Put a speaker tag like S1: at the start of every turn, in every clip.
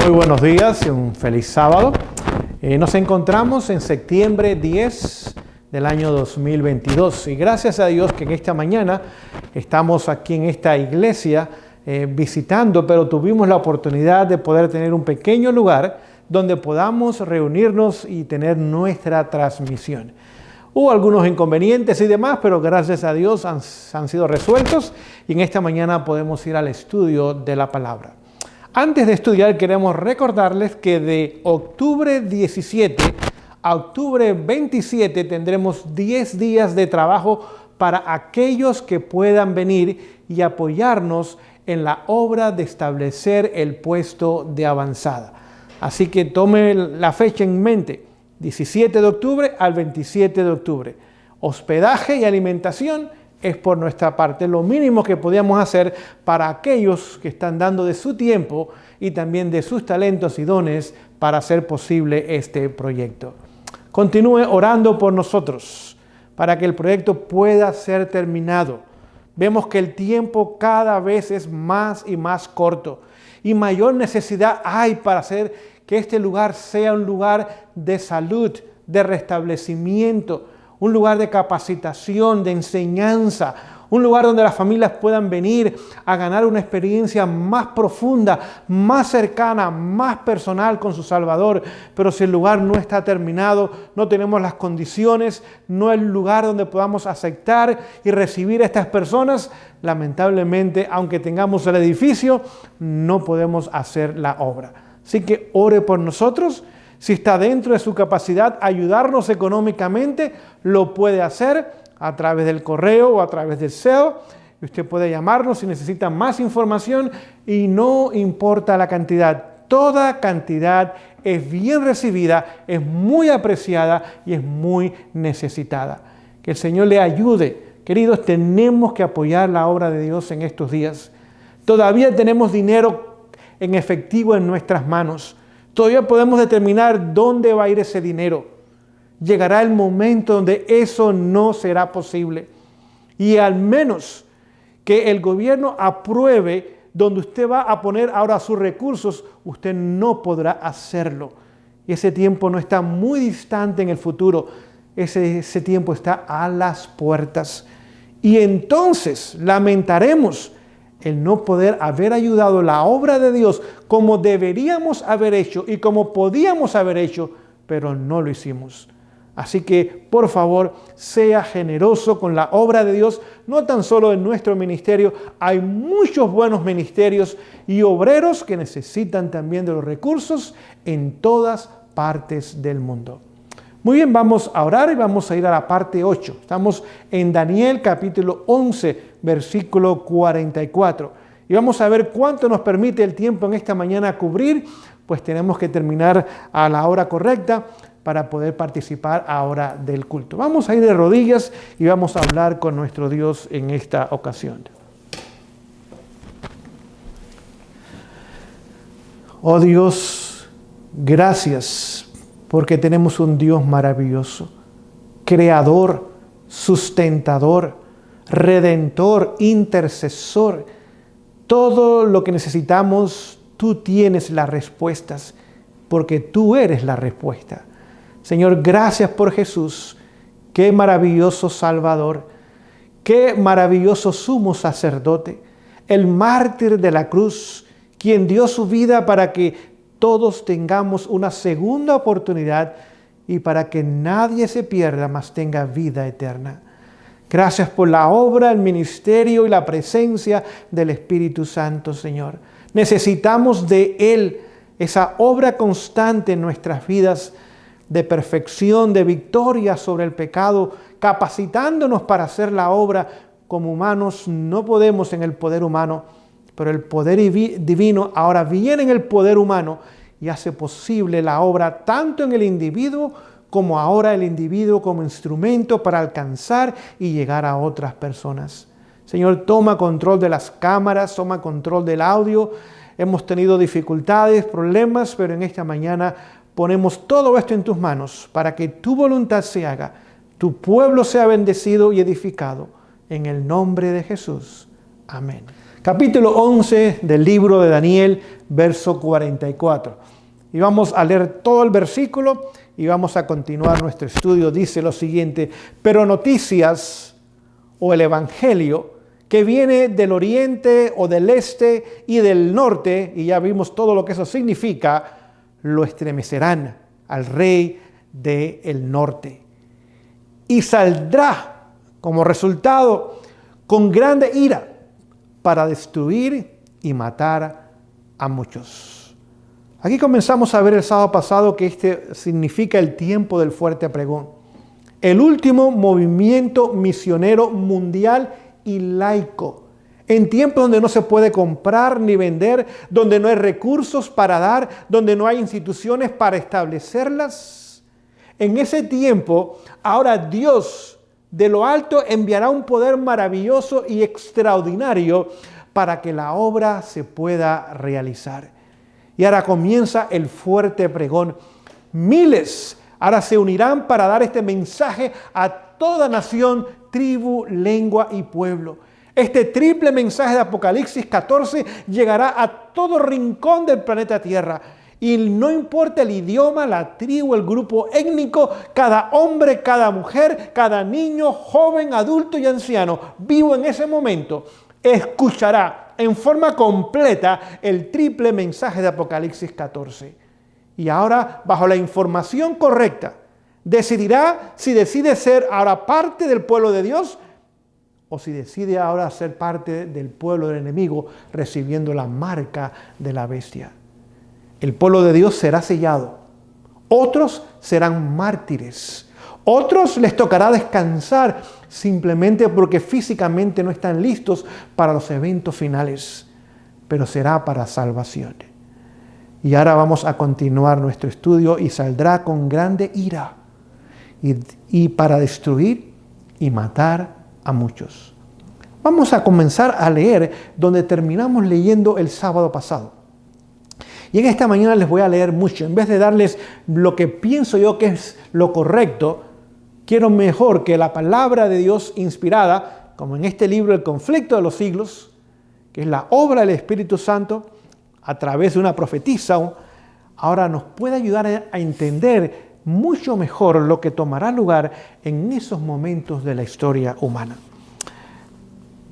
S1: Muy buenos días y un feliz sábado. Nos encontramos en septiembre 10 del año 2022 y gracias a Dios que en esta mañana estamos aquí en esta iglesia visitando, pero tuvimos la oportunidad de poder tener un pequeño lugar donde podamos reunirnos y tener nuestra transmisión. Hubo algunos inconvenientes y demás, pero gracias a Dios han sido resueltos y en esta mañana podemos ir al estudio de la palabra. Antes de estudiar, queremos recordarles que de octubre 17 a octubre 27 tendremos 10 días de trabajo para aquellos que puedan venir y apoyarnos en la obra de establecer el puesto de avanzada. Así que tome la fecha en mente, 17 de octubre al 27 de octubre. Hospedaje y alimentación es por nuestra parte lo mínimo que podíamos hacer para aquellos que están dando de su tiempo y también de sus talentos y dones para hacer posible este proyecto. Continúe orando por nosotros para que el proyecto pueda ser terminado. Vemos que el tiempo cada vez es más y más corto y mayor necesidad hay para hacer que este lugar sea un lugar de salud, de restablecimiento, un lugar de capacitación, de enseñanza, un lugar donde las familias puedan venir a ganar una experiencia más profunda, más cercana, más personal con su Salvador. Pero si el lugar no está terminado, no tenemos las condiciones, no es el lugar donde podamos aceptar y recibir a estas personas, lamentablemente, aunque tengamos el edificio, no podemos hacer la obra. Así que ore por nosotros. Si está dentro de su capacidad ayudarnos económicamente, lo puede hacer a través del correo o a través del cel. Usted puede llamarnos si necesita más información y no importa la cantidad. Toda cantidad es bien recibida, es muy apreciada y es muy necesitada. Que el Señor le ayude. Queridos, tenemos que apoyar la obra de Dios en estos días. Todavía tenemos dinero en efectivo en nuestras manos. Todavía podemos determinar dónde va a ir ese dinero. Llegará el momento donde eso no será posible. Y al menos que el gobierno apruebe donde usted va a poner ahora sus recursos, usted no podrá hacerlo. Y ese tiempo no está muy distante en el futuro. Ese tiempo está a las puertas. Y entonces lamentaremos el no poder haber ayudado la obra de Dios como deberíamos haber hecho y como podíamos haber hecho, pero no lo hicimos. Así que, por favor, sea generoso con la obra de Dios, no tan solo en nuestro ministerio. Hay muchos buenos ministerios y obreros que necesitan también de los recursos en todas partes del mundo. Muy bien, vamos a orar y vamos a ir a la parte 8. Estamos en Daniel capítulo 11, versículo 44. Y vamos a ver cuánto nos permite el tiempo en esta mañana cubrir, pues tenemos que terminar a la hora correcta para poder participar ahora del culto. Vamos a ir de rodillas y vamos a hablar con nuestro Dios en esta ocasión. Oh Dios, gracias porque tenemos un Dios maravilloso, creador, sustentador, redentor, intercesor. Todo lo que necesitamos, tú tienes las respuestas, porque tú eres la respuesta. Señor, gracias por Jesús. Qué maravilloso Salvador, qué maravilloso sumo sacerdote, el mártir de la cruz, quien dio su vida para que todos tengamos una segunda oportunidad y para que nadie se pierda, mas tenga vida eterna. Gracias por la obra, el ministerio y la presencia del Espíritu Santo, Señor. Necesitamos de Él, esa obra constante en nuestras vidas de perfección, de victoria sobre el pecado, capacitándonos para hacer la obra. Como humanos no podemos en el poder humano, pero el poder divino ahora viene en el poder humano y hace posible la obra tanto en el individuo como ahora el individuo como instrumento para alcanzar y llegar a otras personas. Señor, toma control de las cámaras, toma control del audio. Hemos tenido dificultades, problemas, pero en esta mañana ponemos todo esto en tus manos para que tu voluntad se haga, tu pueblo sea bendecido y edificado. En el nombre de Jesús. Amén. Capítulo 11 del libro de Daniel, verso 44. Y vamos a leer todo el versículo y vamos a continuar nuestro estudio. Dice lo siguiente: pero noticias o el evangelio que viene del oriente o del este y del norte, y ya vimos todo lo que eso significa, lo estremecerán al rey del norte. Y saldrá como resultado con grande ira para destruir y matar a muchos. Aquí comenzamos a ver el sábado pasado que este significa el tiempo del fuerte pregón. El último movimiento misionero mundial y laico. En tiempos donde no se puede comprar ni vender, donde no hay recursos para dar, donde no hay instituciones para establecerlas. En ese tiempo, ahora Dios de lo alto enviará un poder maravilloso y extraordinario para que la obra se pueda realizar. Y ahora comienza el fuerte pregón. Miles ahora se unirán para dar este mensaje a toda nación, tribu, lengua y pueblo. Este triple mensaje de Apocalipsis 14 llegará a todo rincón del planeta Tierra. Y no importa el idioma, la tribu, el grupo étnico, cada hombre, cada mujer, cada niño, joven, adulto y anciano, vivo en ese momento, escuchará en forma completa el triple mensaje de Apocalipsis 14. Y ahora, bajo la información correcta, decidirá si decide ser ahora parte del pueblo de Dios o si decide ahora ser parte del pueblo del enemigo, recibiendo la marca de la bestia. El pueblo de Dios será sellado. Otros serán mártires. Otros les tocará descansar simplemente porque físicamente no están listos para los eventos finales, pero será para salvación. Y ahora vamos a continuar nuestro estudio y saldrá con grande ira y para destruir y matar a muchos. Vamos a comenzar a leer donde terminamos leyendo el sábado pasado. Y en esta mañana les voy a leer mucho. En vez de darles lo que pienso yo que es lo correcto, quiero mejor que la palabra de Dios inspirada, como en este libro El conflicto de los siglos, que es la obra del Espíritu Santo, a través de una profetisa, ahora nos puede ayudar a entender mucho mejor lo que tomará lugar en esos momentos de la historia humana.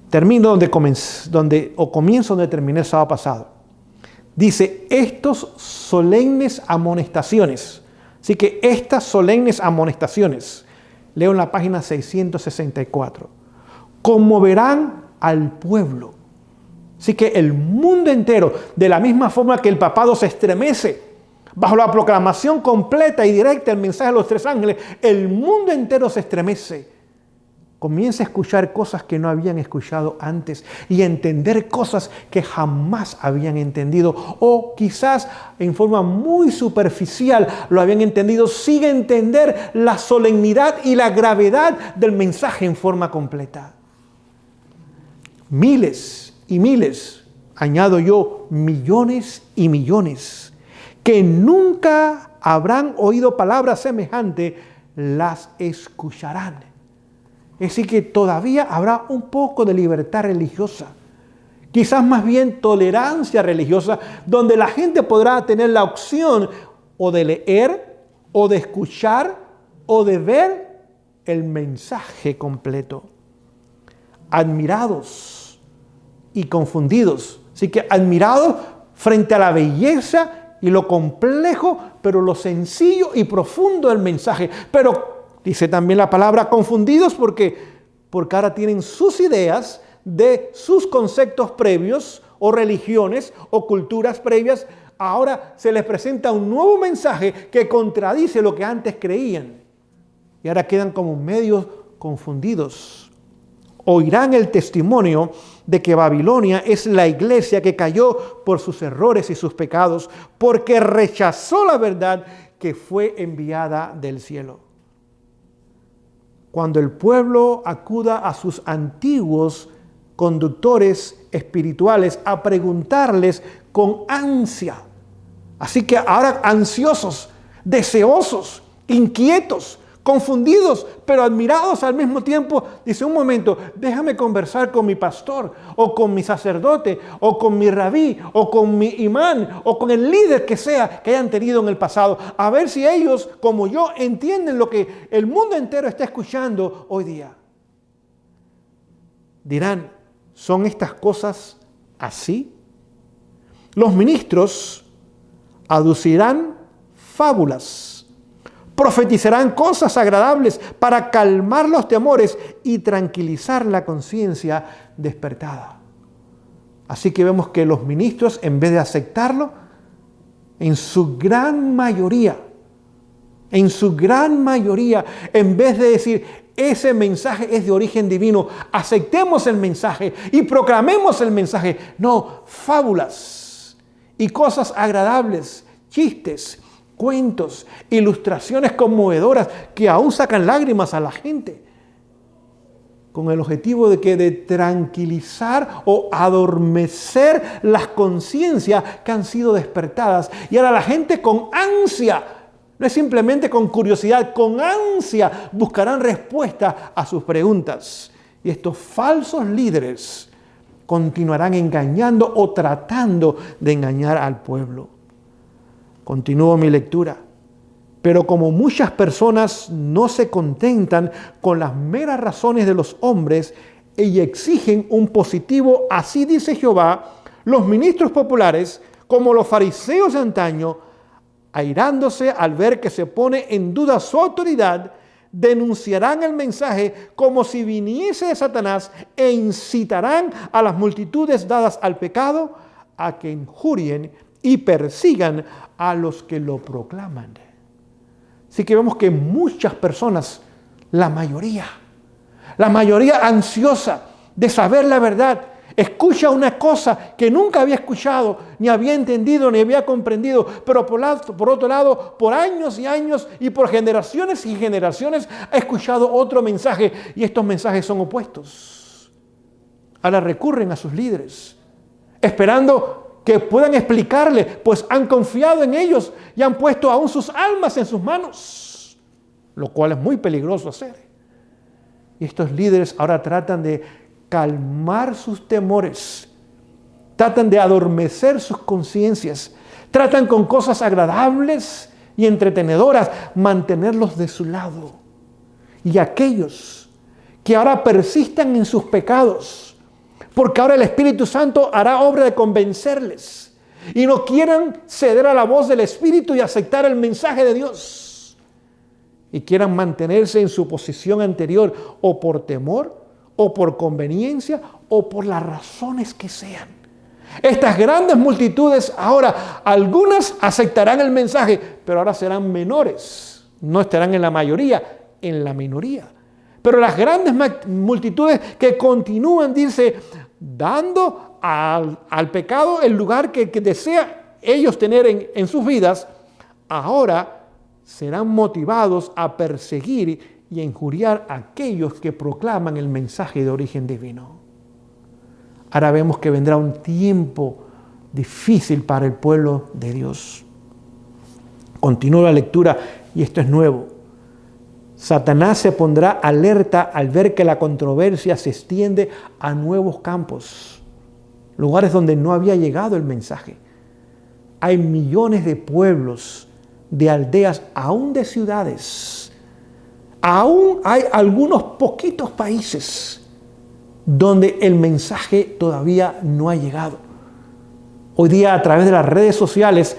S1: Termino comienzo donde terminé el sábado pasado. Dice, estos solemnes amonestaciones. Así que estas solemnes amonestaciones, leo en la página 664, conmoverán al pueblo. Así que el mundo entero, de la misma forma que el papado se estremece bajo la proclamación completa y directa del mensaje de los tres ángeles, el mundo entero se estremece. Comienza a escuchar cosas que no habían escuchado antes y a entender cosas que jamás habían entendido o quizás en forma muy superficial lo habían entendido sin entender la solemnidad y la gravedad del mensaje en forma completa. Miles y miles, añado yo, millones y millones, que nunca habrán oído palabras semejantes, las escucharán. Es decir, que todavía habrá un poco de libertad religiosa, quizás más bien tolerancia religiosa, donde la gente podrá tener la opción o de leer, o de escuchar, o de ver el mensaje completo. Admirados y confundidos. Así que admirados frente a la belleza y lo complejo, pero lo sencillo y profundo del mensaje. Pero dice también la palabra confundidos porque ahora tienen sus ideas de sus conceptos previos o religiones o culturas previas. Ahora se les presenta un nuevo mensaje que contradice lo que antes creían. Y ahora quedan como medios confundidos. Oirán el testimonio de que Babilonia es la iglesia que cayó por sus errores y sus pecados, porque rechazó la verdad que fue enviada del cielo. Cuando el pueblo acuda a sus antiguos conductores espirituales a preguntarles con ansia, así que ahora ansiosos, deseosos, inquietos, confundidos, pero admirados al mismo tiempo. Dice, un momento, déjame conversar con mi pastor, o con mi sacerdote, o con mi rabí, o con mi imán, o con el líder que sea que hayan tenido en el pasado, a ver si ellos, como yo, entienden lo que el mundo entero está escuchando hoy día. Dirán, ¿son estas cosas así? Los ministros aducirán fábulas, profetizarán cosas agradables para calmar los temores y tranquilizar la conciencia despertada. Así que vemos que los ministros, en vez de aceptarlo, en su gran mayoría, en vez de decir, ese mensaje es de origen divino, aceptemos el mensaje y proclamemos el mensaje. No, fábulas y cosas agradables, chistes, cuentos, ilustraciones conmovedoras que aún sacan lágrimas a la gente, con el objetivo de tranquilizar o adormecer las conciencias que han sido despertadas. Y ahora la gente con ansia, no es simplemente con curiosidad, con ansia buscarán respuesta a sus preguntas. Y estos falsos líderes continuarán engañando o tratando de engañar al pueblo. Continúo mi lectura. Pero como muchas personas no se contentan con las meras razones de los hombres y exigen un positivo, así dice Jehová, los ministros populares, como los fariseos de antaño, airándose al ver que se pone en duda su autoridad, denunciarán el mensaje como si viniese de Satanás e incitarán a las multitudes dadas al pecado a que injurien y persigan a los que lo proclaman. Así que vemos que muchas personas, la mayoría ansiosa de saber la verdad, escucha una cosa que nunca había escuchado, ni había entendido, ni había comprendido, pero por otro lado, por años y años y por generaciones y generaciones ha escuchado otro mensaje, y estos mensajes son opuestos. Ahora recurren a sus líderes, esperando que puedan explicarle, pues han confiado en ellos y han puesto aún sus almas en sus manos, lo cual es muy peligroso hacer. Y estos líderes ahora tratan de calmar sus temores, tratan de adormecer sus conciencias, tratan con cosas agradables y entretenedoras mantenerlos de su lado. Y aquellos que ahora persistan en sus pecados, porque ahora el Espíritu Santo hará obra de convencerles y no quieran ceder a la voz del Espíritu y aceptar el mensaje de Dios, y quieran mantenerse en su posición anterior, o por temor, o por conveniencia, o por las razones que sean. Estas grandes multitudes ahora, algunas aceptarán el mensaje, pero ahora serán menores, no estarán en la mayoría, en la minoría. Pero las grandes multitudes que continúan, dice, dando al pecado el lugar que desea ellos tener en sus vidas, ahora serán motivados a perseguir y a injuriar a aquellos que proclaman el mensaje de origen divino. Ahora vemos que vendrá un tiempo difícil para el pueblo de Dios. Continúo la lectura y esto es nuevo. Satanás se pondrá alerta al ver que la controversia se extiende a nuevos campos, lugares donde no había llegado el mensaje. Hay millones de pueblos, de aldeas, aún de ciudades. Aún hay algunos poquitos países donde el mensaje todavía no ha llegado. Hoy día, a través de las redes sociales,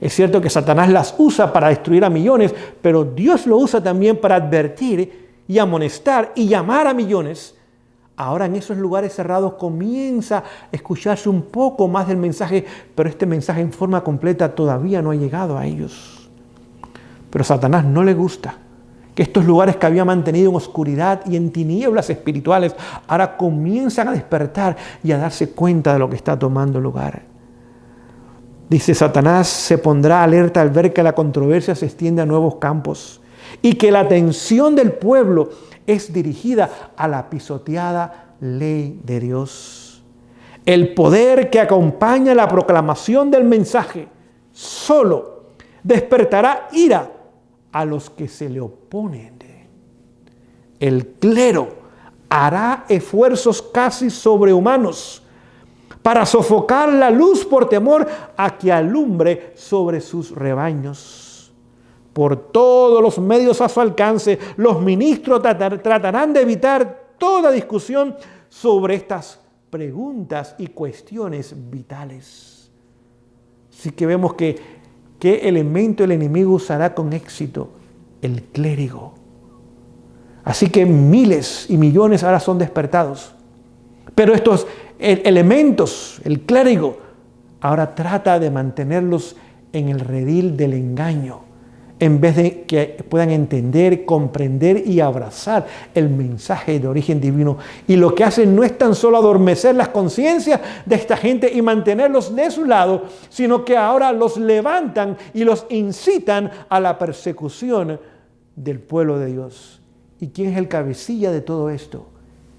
S1: es cierto que Satanás las usa para destruir a millones, pero Dios lo usa también para advertir y amonestar y llamar a millones. Ahora en esos lugares cerrados comienza a escucharse un poco más del mensaje, pero este mensaje en forma completa todavía no ha llegado a ellos. Pero a Satanás no le gusta que estos lugares que había mantenido en oscuridad y en tinieblas espirituales ahora comienzan a despertar y a darse cuenta de lo que está tomando lugar. Dice, Satanás se pondrá alerta al ver que la controversia se extiende a nuevos campos y que la atención del pueblo es dirigida a la pisoteada ley de Dios. El poder que acompaña la proclamación del mensaje solo despertará ira a los que se le oponen. El clero hará esfuerzos casi sobrehumanos para sofocar la luz por temor a que alumbre sobre sus rebaños. Por todos los medios a su alcance, los ministros tratarán de evitar toda discusión sobre estas preguntas y cuestiones vitales. Así que vemos que ¿qué elemento el enemigo usará con éxito? El clérigo. Así que miles y millones ahora son despertados. Pero estos elementos, el clérigo, ahora trata de mantenerlos en el redil del engaño, en vez de que puedan entender, comprender y abrazar el mensaje de origen divino. Y lo que hacen no es tan solo adormecer las conciencias de esta gente y mantenerlos de su lado, sino que ahora los levantan y los incitan a la persecución del pueblo de Dios. ¿Y quién es el cabecilla de todo esto?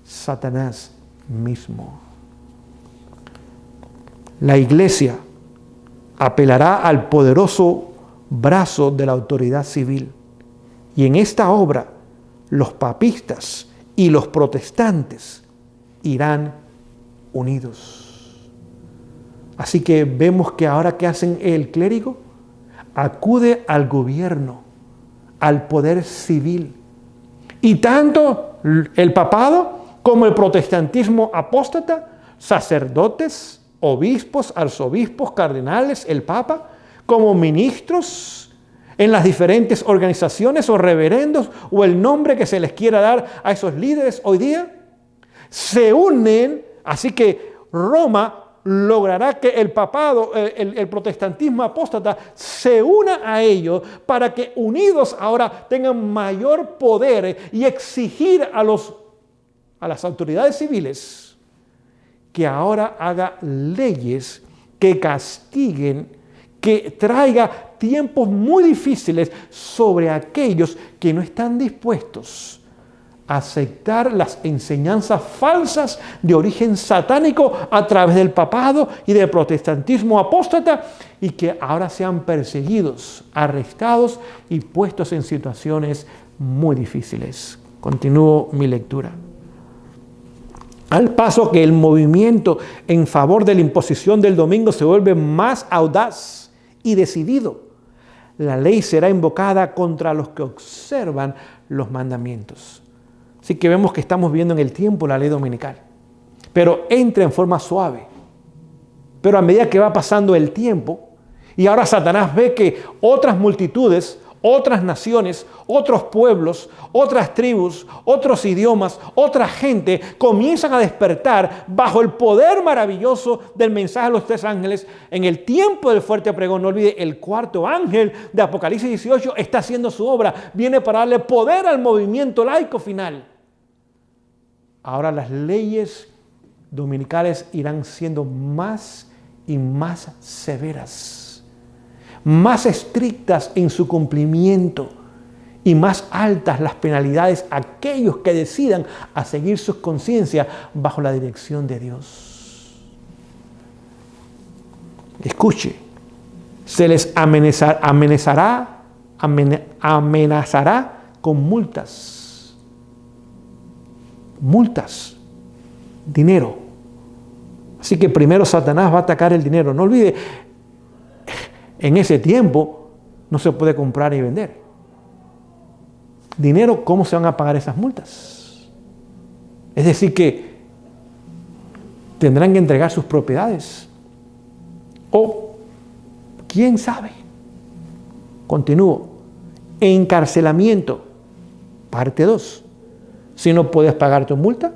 S1: Satanás mismo. La iglesia apelará al poderoso brazo de la autoridad civil. Y en esta obra, los papistas y los protestantes irán unidos. Así que vemos que ahora ¿qué hacen el clérigo? Acude al gobierno, al poder civil. Y tanto el papado como el protestantismo apóstata, sacerdotes, obispos, arzobispos, cardenales, el papa, como ministros en las diferentes organizaciones o reverendos o el nombre que se les quiera dar a esos líderes hoy día, se unen. Así que Roma logrará que el papado, el protestantismo apóstata se una a ellos para que unidos ahora tengan mayor poder y exigir a las autoridades civiles que ahora haga leyes que castiguen, que traiga tiempos muy difíciles sobre aquellos que no están dispuestos a aceptar las enseñanzas falsas de origen satánico a través del papado y del protestantismo apóstata, y que ahora sean perseguidos, arrestados y puestos en situaciones muy difíciles. Continúo mi lectura. Al paso que el movimiento en favor de la imposición del domingo se vuelve más audaz y decidido, la ley será invocada contra los que observan los mandamientos. Así que vemos que estamos viendo en el tiempo la ley dominical, pero entra en forma suave. Pero a medida que va pasando el tiempo, y ahora Satanás ve que otras multitudes, otras naciones, otros pueblos, otras tribus, otros idiomas, otra gente comienzan a despertar bajo el poder maravilloso del mensaje de los tres ángeles. En el tiempo del fuerte pregón, no olvide, el cuarto ángel de Apocalipsis 18 está haciendo su obra, viene para darle poder al movimiento laico final. Ahora las leyes dominicales irán siendo más y más severas, más estrictas en su cumplimiento y más altas las penalidades a aquellos que decidan a seguir sus conciencias bajo la dirección de Dios. Escuche, se les amenazará con multas, dinero. Así que primero Satanás va a atacar el dinero. No olvide, en ese tiempo no se puede comprar y vender. Dinero, ¿cómo se van a pagar esas multas? Es decir, que tendrán que entregar sus propiedades. O, ¿quién sabe? Continúo. Encarcelamiento. Parte 2. Si no puedes pagar tu multa,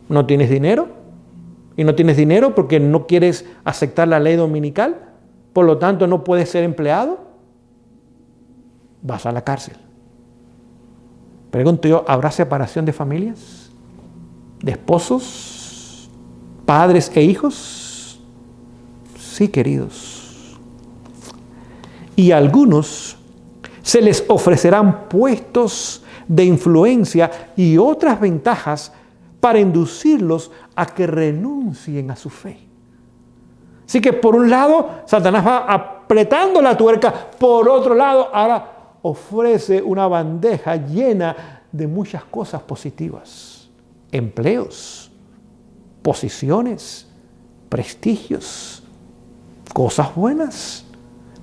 S1: no tienes dinero, y no tienes dinero porque no quieres aceptar la ley dominical, por lo tanto no puedes ser empleado, vas a la cárcel. Pregunto yo, ¿habrá separación de familias? ¿De esposos? ¿Padres e hijos? Sí, queridos. Y a algunos se les ofrecerán puestos de influencia y otras ventajas para inducirlos a que renuncien a su fe. Así que por un lado, Satanás va apretando la tuerca, por otro lado, ahora ofrece una bandeja llena de muchas cosas positivas. Empleos, posiciones, prestigios, cosas buenas.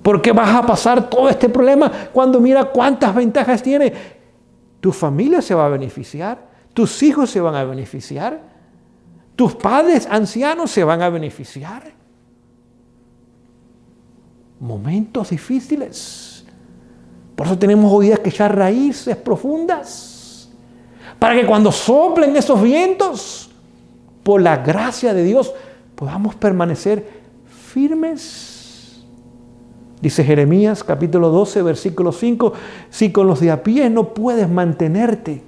S1: ¿Por qué vas a pasar todo este problema cuando mira cuántas ventajas tiene? Tu familia se va a beneficiar, tus hijos se van a beneficiar, tus padres ancianos se van a beneficiar. Momentos difíciles. Por eso tenemos hoy día que echar raíces profundas, para que cuando soplen esos vientos, por la gracia de Dios, podamos permanecer firmes. Dice Jeremías capítulo 12, versículo 5, si con los de a pie no puedes mantenerte,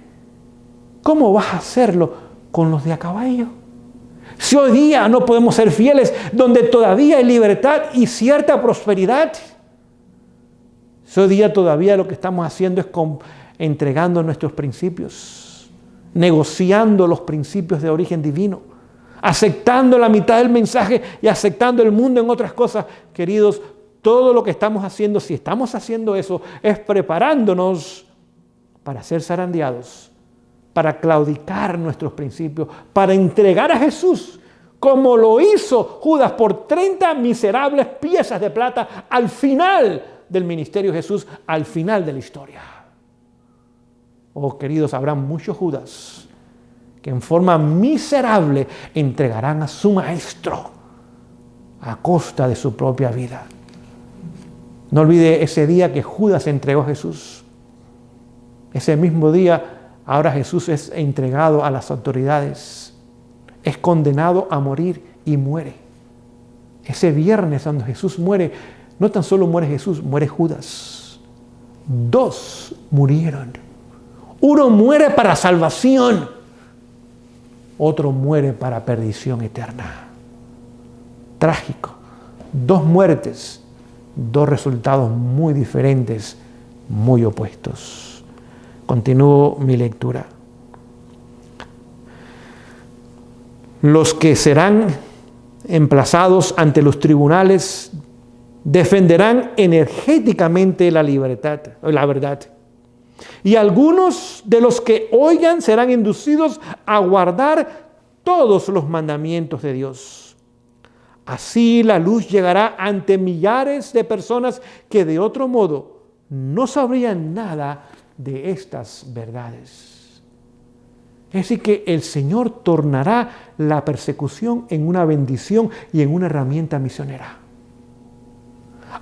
S1: ¿cómo vas a hacerlo con los de a caballo? Si hoy día no podemos ser fieles donde todavía hay libertad y cierta prosperidad, si hoy día todavía lo que estamos haciendo es entregando nuestros principios, negociando los principios de origen divino, aceptando la mitad del mensaje y aceptando el mundo en otras cosas, queridos, todo lo que estamos haciendo, si estamos haciendo eso, es preparándonos para ser zarandeados, para claudicar nuestros principios, para entregar a Jesús, como lo hizo Judas por 30 miserables piezas de plata al final del ministerio de Jesús, al final de la historia. Oh, queridos, habrá muchos Judas que en forma miserable entregarán a su maestro a costa de su propia vida. No olvide ese día que Judas entregó a Jesús. Ese mismo día, ahora Jesús es entregado a las autoridades, es condenado a morir y muere. Ese viernes cuando Jesús muere, no tan solo muere Jesús, muere Judas. 2 murieron. Uno muere para salvación, otro muere para perdición eterna. Trágico. 2 muertes, 2 resultados muy diferentes, muy opuestos. Continúo mi lectura. Los que serán emplazados ante los tribunales defenderán energéticamente la libertad, la verdad. Y algunos de los que oigan serán inducidos a guardar todos los mandamientos de Dios. Así la luz llegará ante millares de personas que de otro modo no sabrían nada de estas verdades. Es decir, que el Señor tornará la persecución en una bendición y en una herramienta misionera.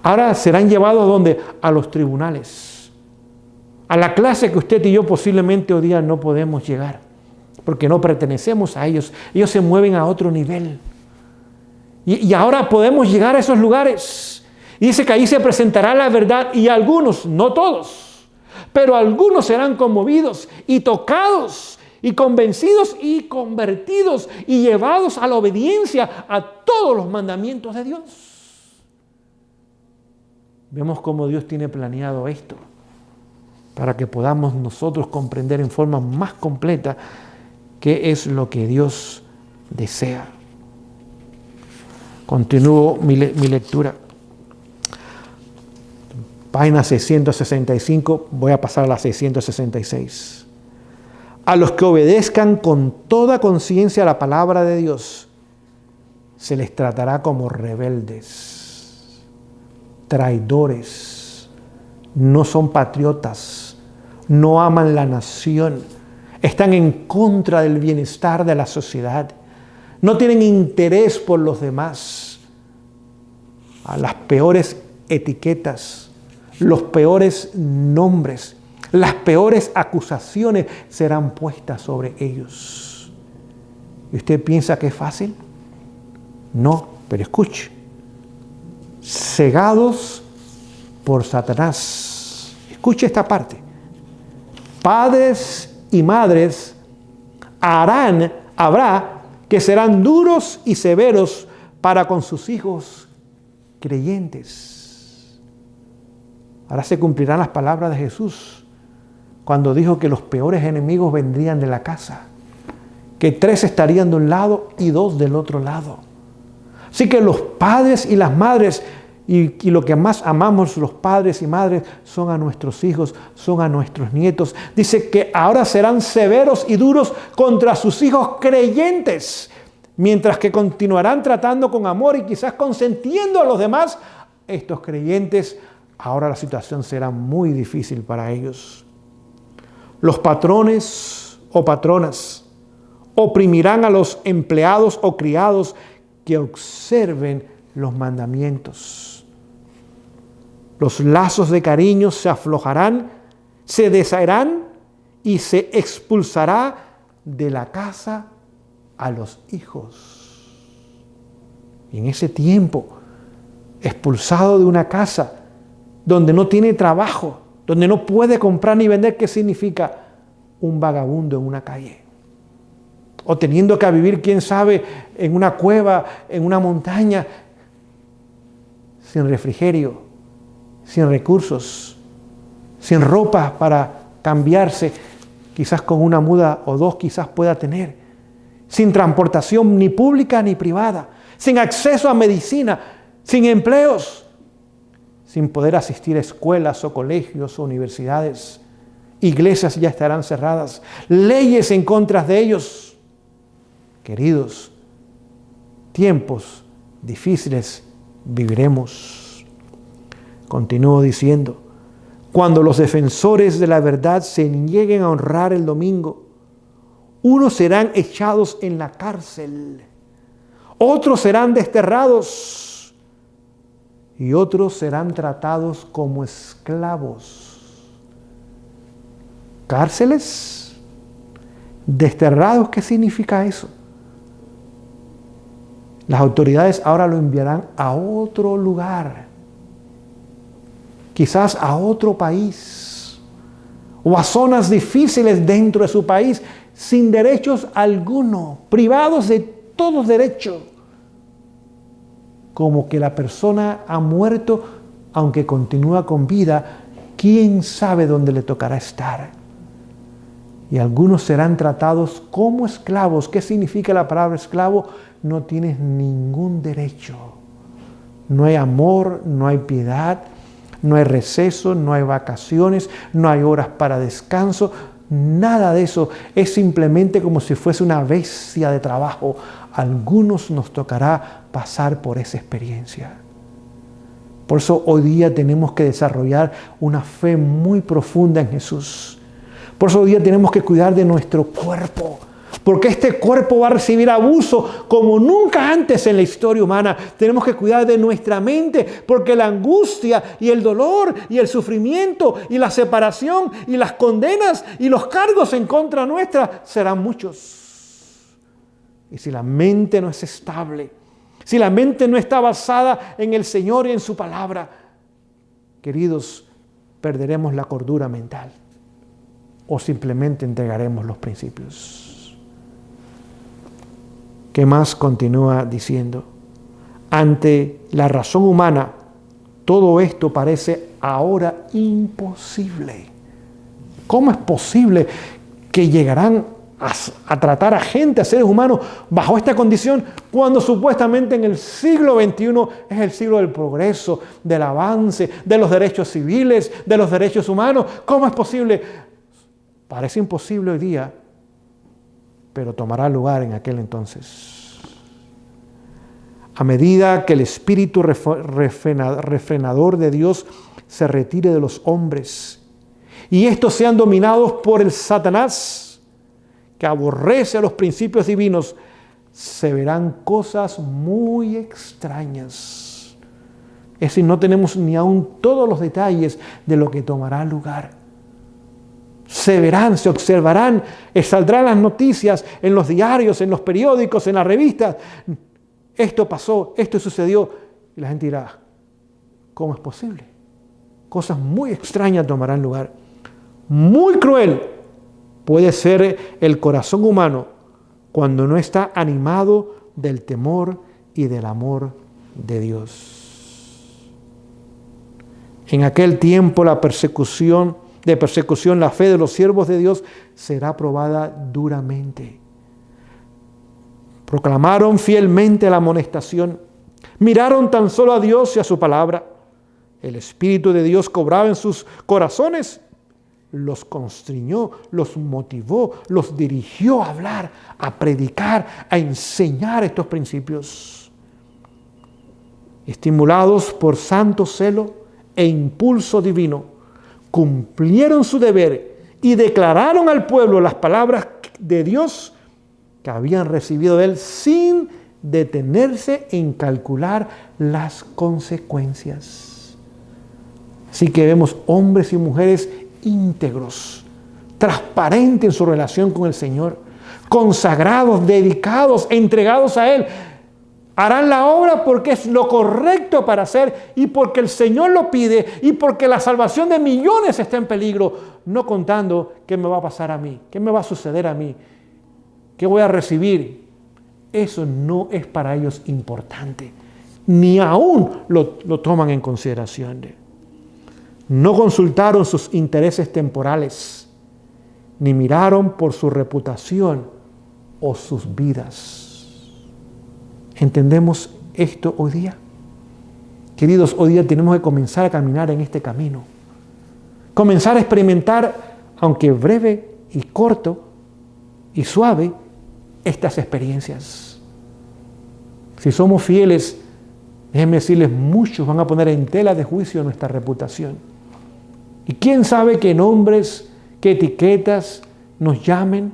S1: Ahora serán llevados ¿a dónde? A los tribunales. A la clase que usted y yo posiblemente hoy día no podemos llegar, porque no pertenecemos a ellos. Ellos se mueven a otro nivel. Y ahora podemos llegar a esos lugares. Y dice que ahí se presentará la verdad y algunos, no todos, pero algunos serán conmovidos y tocados y convencidos y convertidos y llevados a la obediencia a todos los mandamientos de Dios. Vemos cómo Dios tiene planeado esto para que podamos nosotros comprender en forma más completa qué es lo que Dios desea. Continúo mi lectura. Página 665, voy a pasar a la 666. A los que obedezcan con toda conciencia la palabra de Dios, se les tratará como rebeldes, traidores, no son patriotas, no aman la nación, están en contra del bienestar de la sociedad, no tienen interés por los demás. A las peores etiquetas, los peores nombres, las peores acusaciones serán puestas sobre ellos. ¿Y usted piensa que es fácil? No, pero escuche. Cegados por Satanás. Escuche esta parte. Padres y madres habrá que serán duros y severos para con sus hijos creyentes. Ahora se cumplirán las palabras de Jesús cuando dijo que los peores enemigos vendrían de la casa, que 3 estarían de un lado y 2 del otro lado. Así que los padres y las madres Y lo que más amamos los padres y madres son a nuestros hijos, son a nuestros nietos. Dice que ahora serán severos y duros contra sus hijos creyentes, mientras que continuarán tratando con amor y quizás consentiendo a los demás. Estos creyentes, ahora la situación será muy difícil para ellos. Los patrones o patronas oprimirán a los empleados o criados que observen los mandamientos. Los lazos de cariño se aflojarán, se desharán y se expulsará de la casa a los hijos. Y en ese tiempo, expulsado de una casa donde no tiene trabajo, donde no puede comprar ni vender, ¿qué significa? Un vagabundo en una calle. O teniendo que vivir, quién sabe, en una cueva, en una montaña, sin refrigerio, sin recursos, sin ropa para cambiarse, quizás con una muda o dos quizás pueda tener, sin transportación ni pública ni privada, sin acceso a medicina, sin empleos, sin poder asistir a escuelas o colegios o universidades. Iglesias ya estarán cerradas, leyes en contra de ellos. Queridos, tiempos difíciles viviremos. Continúo diciendo, cuando los defensores de la verdad se nieguen a honrar el domingo, unos serán echados en la cárcel, otros serán desterrados y otros serán tratados como esclavos. ¿Cárceles? ¿Desterrados? ¿Qué significa eso? Las autoridades ahora lo enviarán a otro lugar, quizás a otro país o a zonas difíciles dentro de su país, sin derechos alguno, privados de todo derecho. Como que la persona ha muerto, aunque continúa con vida, quién sabe dónde le tocará estar. Y algunos serán tratados como esclavos. ¿Qué significa la palabra esclavo? No tienes ningún derecho. No hay amor, no hay piedad, no hay receso, no hay vacaciones, no hay horas para descanso, nada de eso. Es simplemente como si fuese una bestia de trabajo. A algunos nos tocará pasar por esa experiencia. Por eso hoy día tenemos que desarrollar una fe muy profunda en Jesús. Por eso hoy día tenemos que cuidar de nuestro cuerpo, porque este cuerpo va a recibir abuso como nunca antes en la historia humana. Tenemos que cuidar de nuestra mente, porque la angustia y el dolor y el sufrimiento y la separación y las condenas y los cargos en contra nuestra serán muchos. Y si la mente no es estable, si la mente no está basada en el Señor y en su palabra, queridos, perderemos la cordura mental o simplemente entregaremos los principios. ¿Qué más continúa diciendo? Ante la razón humana, todo esto parece ahora imposible. ¿Cómo es posible que llegarán a tratar a gente, a seres humanos, bajo esta condición, cuando supuestamente en el siglo XXI es el siglo del progreso, del avance, de los derechos civiles, de los derechos humanos? ¿Cómo es posible? Parece imposible hoy día, pero tomará lugar en aquel entonces. A medida que el espíritu refrenador de Dios se retire de los hombres y estos sean dominados por el Satanás, que aborrece a los principios divinos, se verán cosas muy extrañas. Es decir, no tenemos ni aún todos los detalles de lo que tomará lugar. Se verán, se observarán, saldrán las noticias en los diarios, en los periódicos, en las revistas. Esto pasó, esto sucedió. Y la gente dirá, ¿cómo es posible? Cosas muy extrañas tomarán lugar. Muy cruel puede ser el corazón humano cuando no está animado del temor y del amor de Dios. En aquel tiempo la persecución, la fe de los siervos de Dios será probada duramente. Proclamaron fielmente la amonestación, Miraron tan solo a Dios y a su palabra. El Espíritu de Dios cobraba en sus corazones, los constriñó, los motivó, los dirigió a hablar, a predicar, a enseñar estos principios. Estimulados por santo celo e impulso divino, cumplieron su deber y declararon al pueblo las palabras de Dios que habían recibido de él sin detenerse en calcular las consecuencias. Así que vemos hombres y mujeres íntegros, transparentes en su relación con el Señor, consagrados, dedicados, entregados a Él. Harán la obra porque es lo correcto para hacer y porque el Señor lo pide y porque la salvación de millones está en peligro, no contando qué me va a pasar a mí, qué me va a suceder a mí, qué voy a recibir. Eso no es para ellos importante, ni aún lo toman en consideración. No consultaron sus intereses temporales, ni miraron por su reputación o sus vidas. ¿Entendemos esto hoy día? Queridos, hoy día tenemos que comenzar a caminar en este camino. Comenzar a experimentar, aunque breve y corto y suave, estas experiencias. Si somos fieles, déjenme decirles, muchos van a poner en tela de juicio nuestra reputación. Y quién sabe qué nombres, qué etiquetas nos llamen,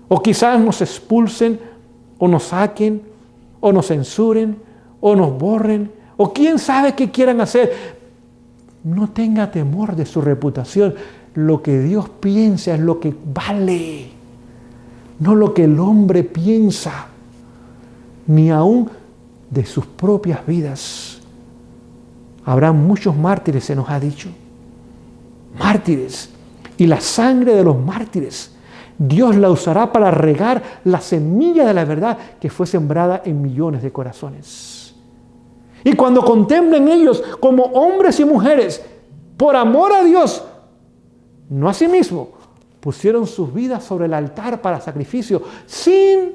S1: o quizás nos expulsen, o nos saquen, o nos censuren, o nos borren, o quién sabe qué quieran hacer. No tenga temor de su reputación. Lo que Dios piensa es lo que vale, no lo que el hombre piensa, ni aún de sus propias vidas. Habrá muchos mártires, se nos ha dicho. Mártires. Y la sangre de los mártires, Dios la usará para regar la semilla de la verdad que fue sembrada en millones de corazones. Y cuando contemplen ellos como hombres y mujeres, por amor a Dios, no a sí mismo, pusieron sus vidas sobre el altar para sacrificio, sin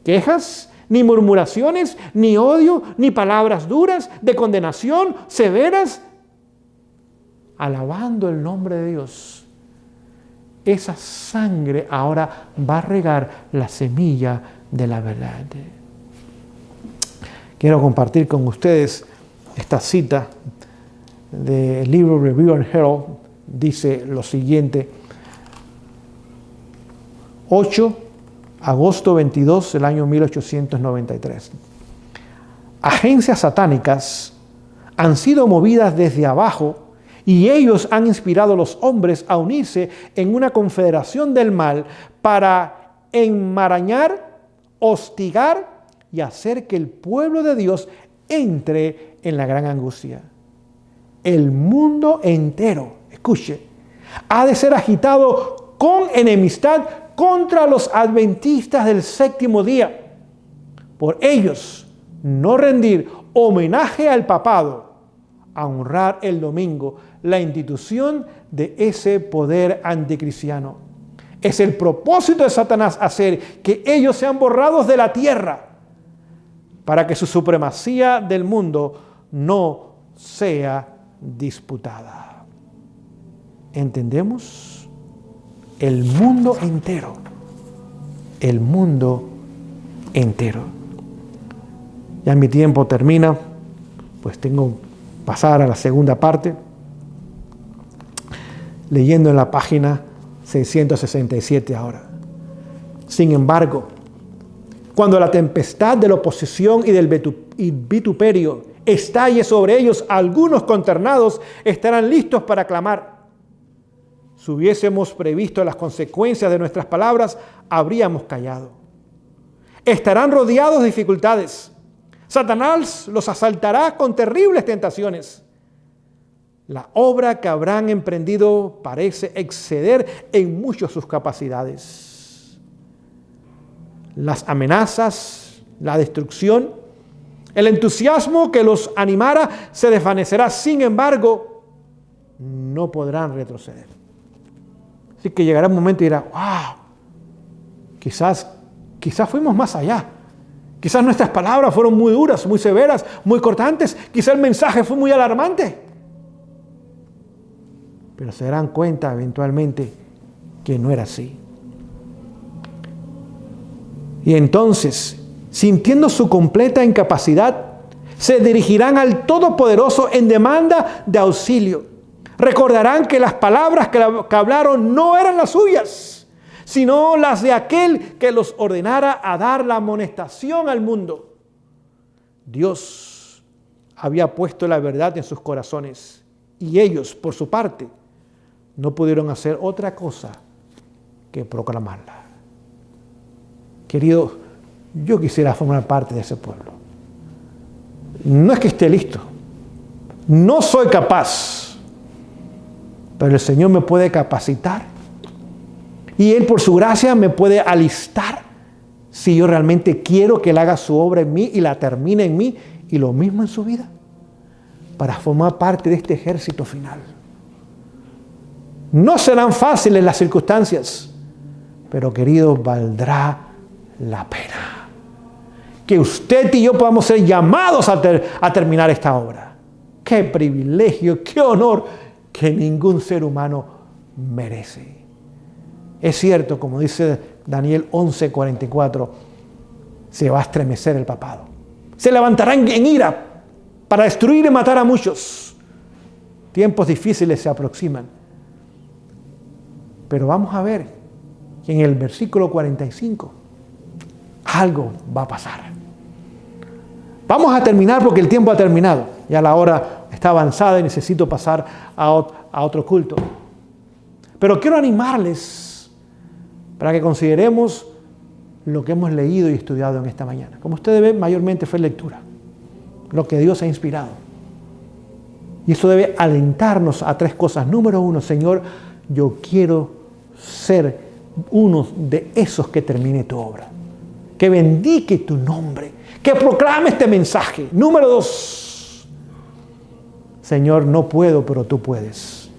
S1: quejas, ni murmuraciones, ni odio, ni palabras duras de condenación severas, alabando el nombre de Dios. Esa sangre ahora va a regar la semilla de la verdad. Quiero compartir con ustedes esta cita del libro Review and Herald. Dice lo siguiente: 8 agosto 22 del año 1893. Agencias satánicas han sido movidas desde abajo y ellos han inspirado a los hombres a unirse en una confederación del mal para enmarañar, hostigar y hacer que el pueblo de Dios entre en la gran angustia. El mundo entero, escuche, ha de ser agitado con enemistad contra los adventistas del séptimo día. Por ellos no rendir homenaje al papado, a honrar el domingo, la institución de ese poder anticristiano. Es el propósito de Satanás hacer que ellos sean borrados de la tierra para que su supremacía del mundo no sea disputada. ¿Entendemos? El mundo entero. El mundo entero. Ya mi tiempo termina, pues tengo que pasar a la segunda parte, leyendo en la página 667 ahora. Sin embargo, cuando la tempestad de la oposición y del vituperio estalle sobre ellos, algunos consternados estarán listos para clamar. Si hubiésemos previsto las consecuencias de nuestras palabras, habríamos callado. Estarán rodeados de dificultades. Satanás los asaltará con terribles tentaciones. La obra que habrán emprendido parece exceder en mucho sus capacidades. Las amenazas, la destrucción, el entusiasmo que los animara se desvanecerá. Sin embargo, no podrán retroceder. Así que llegará un momento y dirá, wow, quizás fuimos más allá. Quizás nuestras palabras fueron muy duras, muy severas, muy cortantes. Quizás el mensaje fue muy alarmante. Pero se darán cuenta eventualmente que no era así. Y entonces, sintiendo su completa incapacidad, se dirigirán al Todopoderoso en demanda de auxilio. Recordarán que las palabras que hablaron no eran las suyas, sino las de aquel que los ordenara a dar la amonestación al mundo. Dios había puesto la verdad en sus corazones y ellos, por su parte, no pudieron hacer otra cosa que proclamarla. Querido, yo quisiera formar parte de ese pueblo. No es que esté listo, no soy capaz, pero el Señor me puede capacitar y Él por su gracia me puede alistar si yo realmente quiero que Él haga su obra en mí y la termine en mí y lo mismo en su vida, para formar parte de este ejército final. No serán fáciles las circunstancias, pero querido, valdrá la pena que usted y yo podamos ser llamados a terminar esta obra. Qué privilegio, qué honor que ningún ser humano merece. Es cierto, como dice Daniel 11:44, se va a estremecer el papado. Se levantarán en ira para destruir y matar a muchos. Tiempos difíciles se aproximan. Pero vamos a ver que en el versículo 45 algo va a pasar. Vamos a terminar porque el tiempo ha terminado. Ya la hora está avanzada y necesito pasar a otro culto. Pero quiero animarles para que consideremos lo que hemos leído y estudiado en esta mañana. Como ustedes ven, mayormente fue lectura, lo que Dios ha inspirado. Y eso debe alentarnos a tres cosas. Número uno, Señor, yo quiero ser uno de esos que termine tu obra, que bendique tu nombre, que proclame este mensaje. Número dos, Señor, no puedo, pero tú puedes.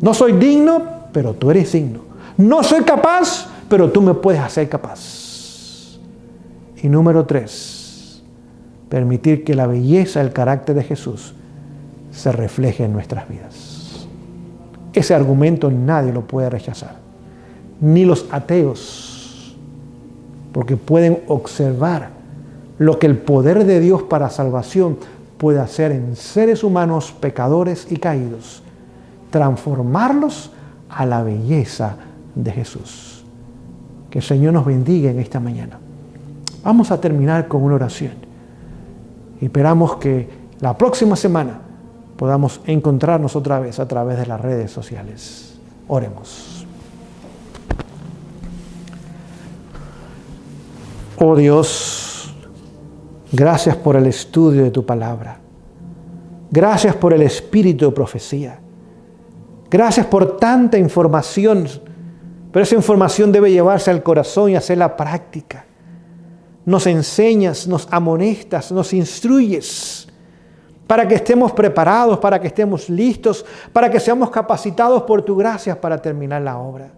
S1: No soy digno, pero tú eres digno. No soy capaz, pero tú me puedes hacer capaz. Y número tres, permitir que la belleza del carácter de Jesús se refleje en nuestras vidas. Ese argumento nadie lo puede rechazar, ni los ateos, porque pueden observar lo que el poder de Dios para salvación puede hacer en seres humanos pecadores y caídos, transformarlos a la belleza de Jesús. Que el Señor nos bendiga en esta mañana. Vamos a terminar con una oración. Y esperamos que la próxima semana podamos encontrarnos otra vez a través de las redes sociales. Oremos. Oh Dios, gracias por el estudio de tu palabra. Gracias por el espíritu de profecía. Gracias por tanta información, pero esa información debe llevarse al corazón y hacerla práctica. Nos enseñas, nos amonestas, nos instruyes para que estemos preparados, para que estemos listos, para que seamos capacitados por tu gracia para terminar la obra.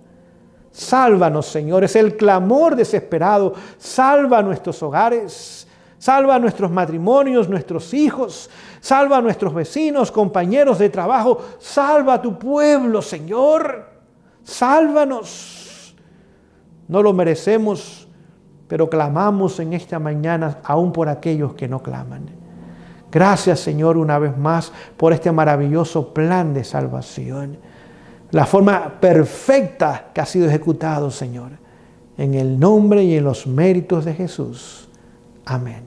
S1: Sálvanos, Señor, es el clamor desesperado. Salva nuestros hogares, salva nuestros matrimonios, nuestros hijos, salva a nuestros vecinos, compañeros de trabajo. Salva a tu pueblo, Señor. Sálvanos. No lo merecemos, pero clamamos en esta mañana aún por aquellos que no claman. Gracias, Señor, una vez más por este maravilloso plan de salvación. La forma perfecta que ha sido ejecutado, Señor. En el nombre y en los méritos de Jesús. Amén.